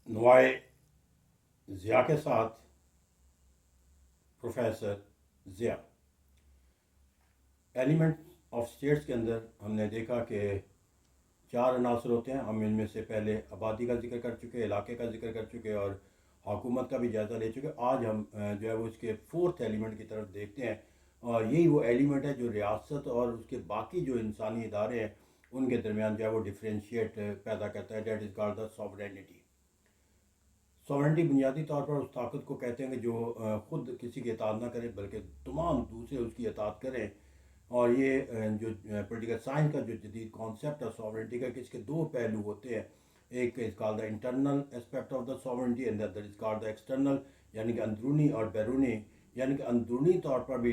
نوائے ضیاء کے ساتھ professor Zia. Element of states کے اندر ہم نے دیکھا کہ 4 عناصر ہوتے ہیں۔ ہم ان میں سے پہلے آبادی کا ذکر کر چکے، علاقے کا ذکر کر چکے اور حکومت کا بھی جائزہ لے چکے۔ آج ہم جو ہے وہ اس کے 4تھ ایلیمنٹ کی طرف دیکھتے ہیں، اور یہی وہ ایلیمنٹ ہے جو ریاست اور اس کے باقی جو انسانی ادارے ہیں ان کے درمیان جو ہے وہ ڈفرینشیٹ پیدا کرتا ہے۔ That is called the sovereignty. Sovereignty بنیادی طور پر اس طاقت کو کہتے ہیں کہ جو خود کسی کی اطاعت نہ کرے بلکہ تمام دوسرے اس کی اطاعت کریں۔ اور یہ جو پولیٹیکل سائنس کا جو جدید کانسیپٹ ہے ساورنٹی کا، کہ اس کے 2 پہلو ہوتے ہیں۔ ایک is called the internal aspect of the sovereignty and other is called the external, یعنی کہ اندرونی اور بیرونی۔ یعنی کہ اندرونی طور پر بھی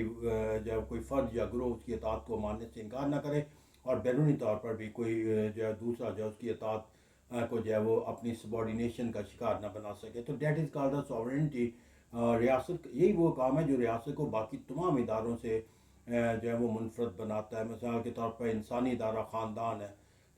جب کوئی فرد یا گروہ اس کی اطاعت کو ماننے سے انکار نہ کرے، اور بیرونی طور پر بھی کوئی جو ہے دوسرا جو اس کی اطاعت کو جو ہے وہ اپنی سبارڈینیشن کا شکار نہ بنا سکے۔ تو that is called the sovereignty. ریاست یہی وہ کام ہے جو ریاست کو باقی تمام اداروں سے جو ہے وہ منفرد بناتا ہے۔ مثال کے طور پر انسانی ادارہ خاندان ہے،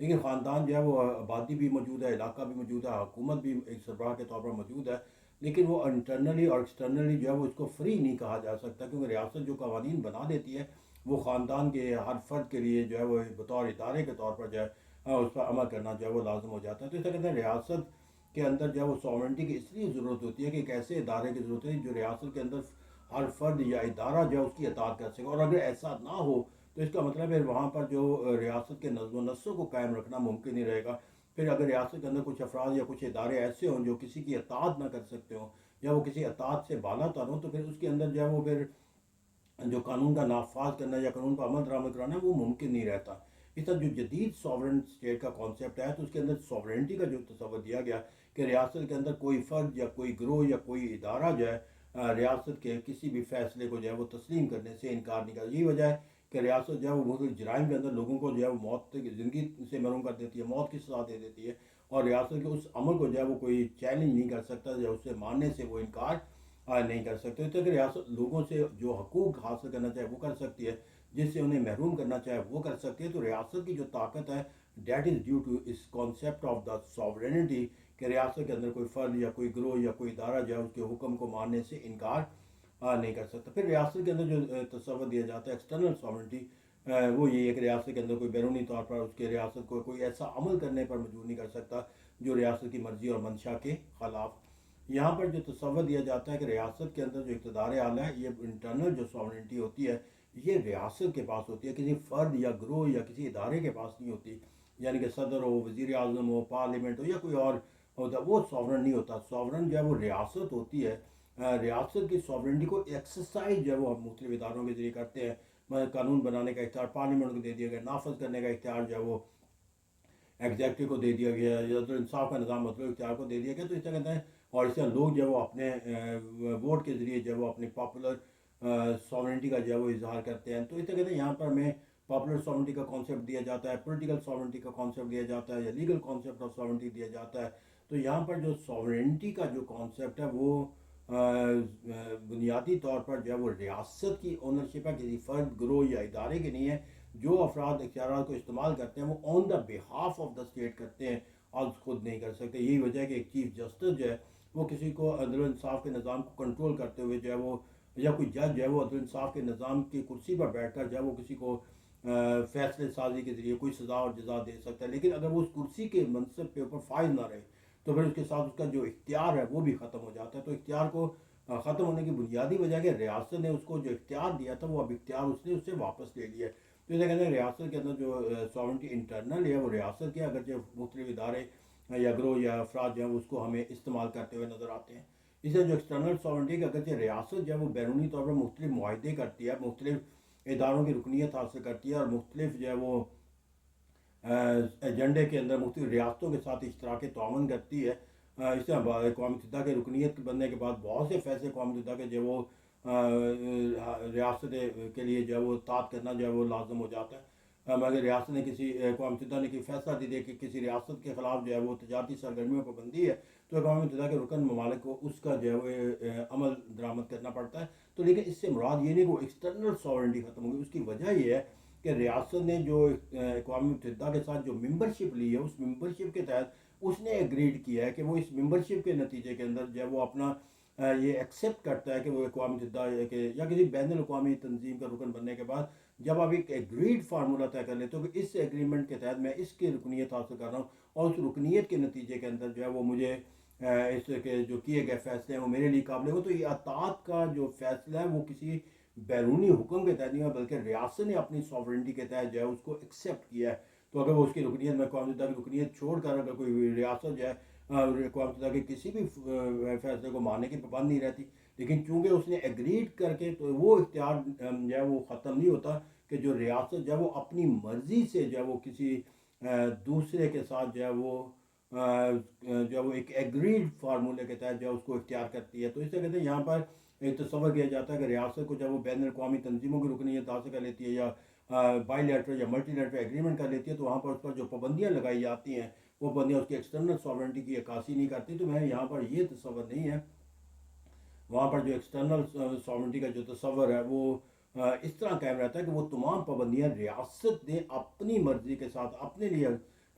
لیکن خاندان جو ہے وہ آبادی بھی موجود ہے، علاقہ بھی موجود ہے، حکومت بھی ایک سربراہ کے طور پر موجود ہے، لیکن وہ انٹرنلی اور ایکسٹرنلی جو ہے وہ اس کو فری نہیں کہا جا سکتا، کیونکہ ریاست جو قوانین بنا دیتی ہے وہ خاندان کے ہر فرد کے لیے جو ہے وہ بطور ادارے کے طور پر جو ہے اس پر عمل کرنا جو ہے وہ لازم ہو جاتا ہے۔ تو اس طرح کہتے ہیں ریاست کے اندر جو ہے وہ ساورنٹی کی اس لیے ضرورت ہوتی ہے کہ ایک ایسے ادارے کی ضرورت ہے جو ریاست کے اندر ہر فرد یا ادارہ جو ہے اس کی اطاعت کر سکے۔ اور اگر ایسا نہ ہو تو اس کا مطلب ہے وہاں پر جو ریاست کے نظم و نسق کو قائم رکھنا ممکن نہیں رہے گا۔ پھر اگر ریاست کے اندر کچھ افراد یا کچھ ادارے ایسے ہوں جو کسی کی اطاعت نہ کر سکتے ہوں یا وہ کسی اطاعت سے بالا تر ہوں، تو پھر اس کے اندر جو ہے وہ پھر جو قانون کا نافذ کرنا یا قانون پر عمل درآمد کرانا ہے وہ ممکن نہیں رہتا۔ اس طرح جو جدید ساورن اسٹیٹ کا کانسیپٹ ہے تو اس کے اندر ساورنٹی کا جو تصور دیا گیا کہ ریاست کے اندر کوئی فرد یا کوئی گروہ یا کوئی ادارہ جو ہے ریاست کے کسی بھی فیصلے کو جو ہے وہ تسلیم کرنے سے انکار نہیں کرتا۔ یہی وجہ ہے کہ ریاست جو ہے وہ مختلف جرائم کے اندر لوگوں کو جو ہے وہ موت زندگی سے محروم کر دیتی ہے، موت کی سزا دے دیتی ہے، اور ریاست کے اس عمل کو جو ہے وہ کوئی چیلنج نہیں کر سکتا یا اسے ماننے سے وہ انکار نہیں کر سکتے۔ اس طرح کہ ریاست لوگوں سے جو حقوق حاصل کرنا چاہے وہ کر سکتی ہے، جس سے انہیں محروم کرنا چاہے وہ کر سکتی ہے۔ تو ریاست کی جو طاقت ہے دیٹ از ڈیو ٹو اس کانسیپٹ آف دا ساورینٹی، کہ ریاست کے اندر کوئی فرد یا کوئی گروہ یا کوئی ادارہ جو ہے اس کے حکم کو ماننے سے انکار نہیں کر سکتا۔ پھر ریاست کے اندر جو تصور دیا جاتا ہے ایکسٹرنل ساورنٹی، وہ یہ ہے کہ ریاست کے اندر کوئی بیرونی طور پر اس کے ریاست کو کوئی ایسا عمل کرنے پر مجبور نہیں کر سکتا جو ریاست کی مرضی اور منشا کے خلاف۔ یہاں پر جو تصور دیا جاتا ہے کہ ریاست کے اندر جو اقتدار اعلیٰ ہے، یہ انٹرنل جو ساورنٹی ہوتی ہے یہ ریاست کے پاس ہوتی ہے، کسی فرد یا گروہ یا کسی ادارے کے پاس نہیں ہوتی۔ یعنی کہ صدر ہو، وزیر اعظم ہو، پارلیمنٹ ہو یا کوئی اور ہوتا، وہ ساورن نہیں ہوتا۔ ساورن جو ہے وہ ریاست ہوتی ہے۔ ریاست کی ساورنٹی کو ایکسرسائز جو ہے وہ ہم مختلف اداروں کے ذریعے کرتے ہیں۔ قانون بنانے کا اختیار پارلیمنٹ کو دے دیا گیا، نافذ کرنے کا اختیار جو ہے وہ ایگزیکٹو کو دے دیا گیا، یا تو انصاف کا نظام مطلب اختیار کو دے دیا گیا۔ تو اس طرح کہتے ہیں، اور اس طرح لوگ جو ہے وہ اپنے ووٹ کے ذریعے جو ہے وہ اپنی پاپولر ساورنٹی کا جو ہے وہ اظہار کرتے ہیں۔ تو اس طرح کہتے ہیں یہاں پر ہمیں پاپولر ساورنٹی کا کانسیپٹ دیا جاتا ہے، پولیٹیکل ساورنٹی کا کانسیپٹ دیا جاتا ہے، یا لیگل کانسیپٹ آف ساورنٹی دیا جاتا ہے۔ تو یہاں پر جو ساورنٹی کا جو کانسیپٹ ہے وہ بنیادی طور پر جو ہے وہ ریاست کی اونرشپ ہے، کسی فرد، گروہ یا ادارے کی نہیں ہے۔ جو افراد اختیارات کو استعمال کرتے ہیں وہ آن دا بہاف آف دا اسٹیٹ کرتے ہیں اور خود نہیں کر سکتے۔ یہی وجہ ہے کہ ایک چیف جسٹس جو ہے وہ کسی کو عدل و انصاف کے نظام کو کنٹرول کرتے ہوئے جو ہے وہ، یا کوئی جج جو ہے وہ عدل و انصاف کے نظام کی کرسی پر بیٹھ کر جو ہے وہ کسی کو فیصلے سازی کے ذریعے کوئی سزا اور جزا دے سکتا ہے، لیکن اگر وہ اس کرسی کے منصب پہ اوپر فائز نہ رہے تو پھر اس کے ساتھ اس کا جو اختیار ہے وہ بھی ختم ہو جاتا ہے۔ تو اختیار کو ختم ہونے کی بنیادی وجہ کہ ریاست نے اس کو جو اختیار دیا تھا وہ اب اختیار اس نے اس سے واپس لے لیا ہے۔ تو اسے کہتے ہیں ریاست کے اندر جو ساورنٹی انٹرنل ہے وہ ریاست کے، اگرچہ مختلف ادارے یا گروہ یا افراد جو ہیں اس کو ہمیں استعمال کرتے ہوئے نظر آتے ہیں۔ اس سے جو ایکسٹرنل ساورنٹی کا، اگرچہ ریاست جو ہے وہ بیرونی طور پر مختلف معاہدے کرتی ہے، مختلف اداروں کی رکنیت حاصل کرتی ہے، اور مختلف جو ہے وہ ایجنڈے کے اندر مختلف ریاستوں کے ساتھ اشتراک تعاون کرتی ہے۔ اس طرح اقوام متحدہ کے رکنیت بننے کے بعد بہت سے فیصلے اقوام متحدہ کے جو وہ ریاست کے لیے جو ہے وہ اطاعت کرنا جو ہے وہ لازم ہو جاتا ہے۔ مگر ریاست نے کسی اقوام متحدہ نے فیصلہ دے دیا کہ کسی ریاست کے خلاف جو ہے وہ تجارتی سرگرمیوں پر بندی ہے، تو اقوام متحدہ کے رکن ممالک کو اس کا جو ہے وہ عمل درآمد کرنا پڑتا ہے۔ تو لیکن اس سے مراد یہ نہیں کہ وہ ایکسٹرنل ساورنٹی ختم ہوگی۔ اس کی وجہ یہ ہے کہ ریاست نے جو اقوام متحدہ کے ساتھ جو ممبرشپ لی ہے، اس ممبرشپ کے تحت اس نے ایگریڈ کیا ہے کہ وہ اس ممبرشپ کے نتیجے کے اندر جو ہے وہ اپنا یہ ایکسیپٹ کرتا ہے کہ وہ اقوام متحدہ کے یا کسی بین الاقوامی تنظیم کا رکن بننے کے بعد جب آپ ایک ایگریڈ فارمولہ طے کر لیتے ہو کہ اس ایگریمنٹ کے تحت میں اس کی رکنیت حاصل کر رہا ہوں، اور اس رکنیت کے نتیجے کے اندر جو ہے وہ مجھے اس کے جو کیے گئے فیصلے ہیں وہ میرے لیے قابل ہو، تو یہ اطاعت کا جو فیصلہ ہے وہ کسی بیرونی حکم کے تحت نہیں ہے، بلکہ ریاست نے اپنی ساورنٹی کے تحت جو ہے اس کو ایکسیپٹ کیا ہے۔ تو اگر وہ اس کی رکنیت میں اقوام متحدہ کی رکنیت چھوڑ کر اگر کوئی ریاست جو ہے اقوام متحدہ کے کسی بھی فیصلے کو ماننے کی پابند نہیں رہتی، لیکن چونکہ اس نے ایگریڈ کر کے، تو وہ اختیار جو ہے وہ ختم نہیں ہوتا کہ جو ریاست جو ہے وہ اپنی مرضی سے جو ہے وہ کسی دوسرے کے ساتھ جو ہے وہ جو ہے وہ ایک ایگریڈ فارمولے کے تحت جو ہے اس کو اختیار کرتی ہے۔ تو اس سے کہتے ہیں یہاں پر ایک تصور کیا جاتا ہے کہ ریاست کو جب وہ بین الاقوامی تنظیموں کی رکنیت حاصل کر لیتی ہے یا بائی لیٹرل یا ملٹی لیٹرل ایگریمنٹ کر لیتی ہے، تو وہاں پر اس پر جو پابندیاں لگائی جاتی ہیں وہ پابندیاں اس کی ایکسٹرنل ساورنٹی کی عکاسی نہیں کرتی۔ تو میں یہاں پر یہ تصور نہیں ہے، وہاں پر جو ایکسٹرنل ساورنٹی کا جو تصور ہے وہ اس طرح قائم رہتا ہے کہ وہ تمام پابندیاں ریاست نے اپنی مرضی کے ساتھ اپنے لیے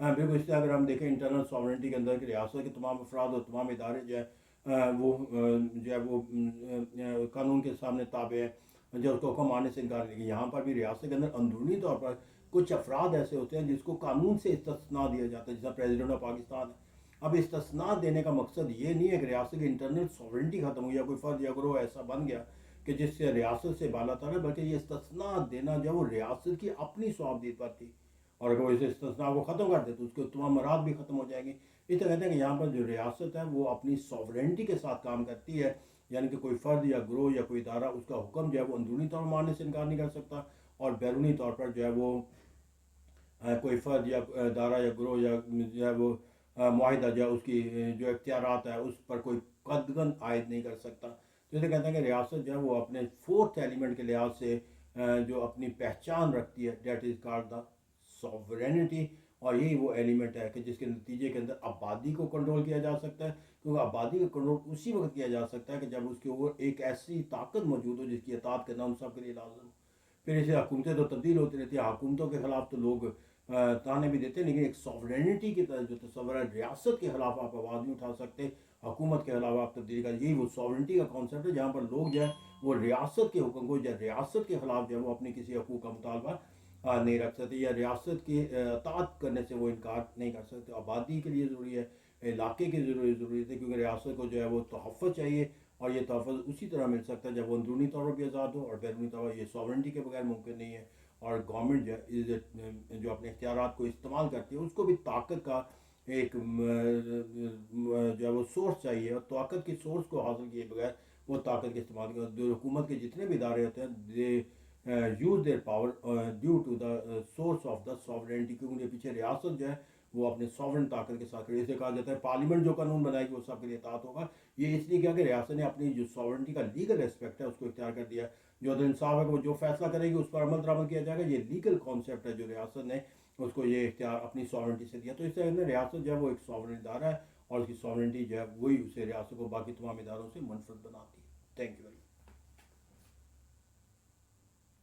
بالکل اس طرح اگر ہم دیکھیں انٹرنل ساورنٹی کے اندر کہ ریاست کے تمام افراد اور تمام ادارے جو ہے وہ جو ہے وہ قانون کے سامنے تابع ہیں، جو اس کو حکم ماننے سے انکار کریں گے۔ یہاں پر بھی ریاست کے اندر اندرونی طور پر کچھ افراد ایسے ہوتے ہیں جس کو قانون سے استثناء دیا جاتا ہے، جیسا پریزیڈنٹ آف پاکستان ہے۔ اب استثناء دینے کا مقصد یہ نہیں ہے کہ ریاست کی انٹرنل ساورنٹی ختم ہوئی یا کوئی فرد یا گروہ ایسا بن گیا کہ جس سے ریاست سے بالا تر ہے، بلکہ یہ استثناء دینا جو وہ ریاست کی اپنی صوابدید پر تھی، اور اگر وہ اس استثناء کو ختم کر دے تو اس کے تمام مراد بھی ختم ہو جائیں گے۔ اس طرح کہتے ہیں کہ یہاں پر جو ریاست ہے وہ اپنی ساورنٹی کے ساتھ کام کرتی ہے، یعنی کہ کوئی فرد یا گروہ یا کوئی ادارہ اس کا حکم جو ہے وہ اندرونی طور پر ماننے سے انکار نہیں کر سکتا، اور بیرونی طور پر جو ہے وہ کوئی فرد یا ادارہ یا گروہ یا جو ہے وہ معاہدہ جو ہے اس کی جو اختیارات ہے اس پر کوئی قدغن عائد نہیں کر سکتا۔ جیسے کہتے ہیں کہ ریاست جو ہے وہ اپنے فورتھ ایلیمنٹ کے لحاظ سے جو اپنی پہچان رکھتی ہے، that is called the sovereignty, اور یہی وہ ایلیمنٹ ہے کہ جس کے نتیجے کے اندر آبادی کو کنٹرول کیا جا سکتا ہے، کیونکہ آبادی کا کنٹرول اسی وقت کیا جا سکتا ہے کہ جب اس کے اوپر ایک ایسی طاقت موجود ہو جس کی اطاعت کرنا ان سب کے لیے لازم ہو۔ پھر اسے حکومتیں تو تبدیل ہوتی رہتی ہیں، حکومتوں کے خلاف تو لوگ تانے بھی دیتے ہیں، لیکن ایک ساورینٹی کی طرح جو تصور ہے ریاست کے خلاف آپ آواز نہیں اٹھا سکتے، حکومت کے خلاف آپ تبدیلی کا، یہی وہ ساورنٹی کا کانسیپٹ ہے جہاں پر لوگ جو ہے وہ ریاست کے حکم کو یا ریاست کے خلاف جو ہے وہ اپنی کسی حقوق کا مطالبہ نہیں رکھ سکتے، یا ریاست کی اطاعت کرنے سے وہ انکار نہیں کر سکتے۔ آبادی کے لیے ضروری ہے، علاقے کی ضروریت ہے، کیونکہ ریاست کو جو ہے وہ تحفظ چاہیے، اور یہ تحفظ اسی طرح مل سکتا ہے جب وہ اندرونی طور پر بھی آزاد ہو، اور بیرونی طور پر یہ ساورنٹی کے بغیر ممکن نہیں ہے۔ اور گورنمنٹ جو اپنے اختیارات کو استعمال کرتی ہے اس کو بھی طاقت کا ایک جو ہے وہ سورس چاہیے، اور طاقت کی سورس کو حاصل کیے بغیر وہ طاقت کے استعمال کے جو حکومت کے جتنے بھی ادارے ہوتے ہیں they use their power due to the source of the sovereignty, کیونکہ پیچھے ریاست جو ہے وہ اپنے ساورن طاقت کے ساتھ کری۔ اسے کہا جاتا ہے پارلیمنٹ جو قانون بنائے گی وہ سب کے لیے اطاعت ہوگا۔ یہ اس لیے کیا کہ ریاست نے اپنی جو ساورنٹی کا لیگل اسپیکٹ ہے اس کو اختیار کر دیا، جو عدل انصاف ہے کہ وہ جو فیصلہ کرے گی اس پر عمل درآمد کیا جائے گا، یہ لیگل کانسیپٹ ہے جو ریاست نے اس کو یہ اختیار اپنی ساورنٹی سے دیا۔ تو اس طرح ریاست جو ہے وہ ایک ساورن ادارہ ہے، اور اس کی ساورنٹی جو ہے وہی اسے ریاست کو باقی تمام اداروں سے منفرد بناتی ہے۔ Thank you very much.